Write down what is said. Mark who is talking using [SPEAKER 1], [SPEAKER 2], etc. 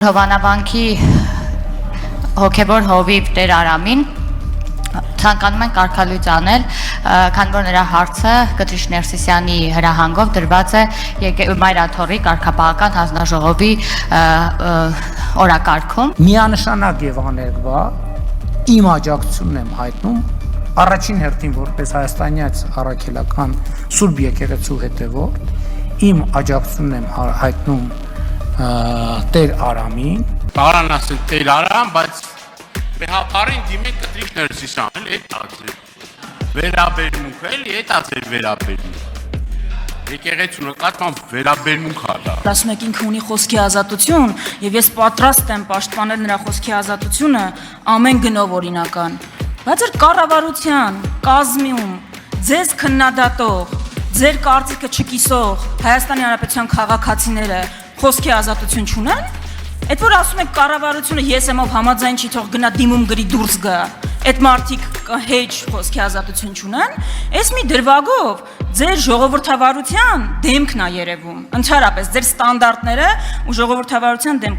[SPEAKER 1] Հովանավանքի հոգևոր հովիվ Տեր Արամին ցանկանում են կարգալույծ անել, քանի որ նրա հարցը Կտրիշ Ներսիսյանի հրահանգով դրված է Մայրաթորի կարգապահական հանձնաժողովի օրակարգում։
[SPEAKER 2] Միանշանակ եւ աներկբա իմ աջակցությունն եմ հայտնում առաջին հերթին որպես հայաստանյաց առաքելական Սուրբ եկեղեցու հետևորդ, իմ աջակցությունն եմ հայտնում Տեր Արամին։
[SPEAKER 3] Բարան ասել Տեր Արամ, բայց Բեհապարին դիմել Կտրիշ Ներսիսյան, էլ էդ ածել։ Վերաբերմունք, էլի էդ ածել վերաբերմունք։ Եկեղեցու նկատմամբ վերաբերմունք ալա։
[SPEAKER 4] Ասում եք ինքը ունի խոսքի ազատություն, եւ ես պատրաստ եմ պաշտպանել նրա խոսքի ազատությունը ամեն գնով օրինական։ Բայց ձեր կառավարության, կազմում, ձեզ քննադատող, ձեր կարծիքը չկիսող Հայաստանի Հանրապետության քաղաքացիները խոսքի ազատություն չունեն։ Այդ որ ասում եք կառավարությունը ես եմ ով համաձայն չի թող գնա դիմում գրի դուրս գա։ Այդ մարդիկ հեչ խոսքի ազատություն չունեն, այս մի դրվագով ձեր ժողովրդավարության դեմքն է երևում։ Ընդհանրապես ձեր ստանդարտները ու ժողովրդավարության դեմքը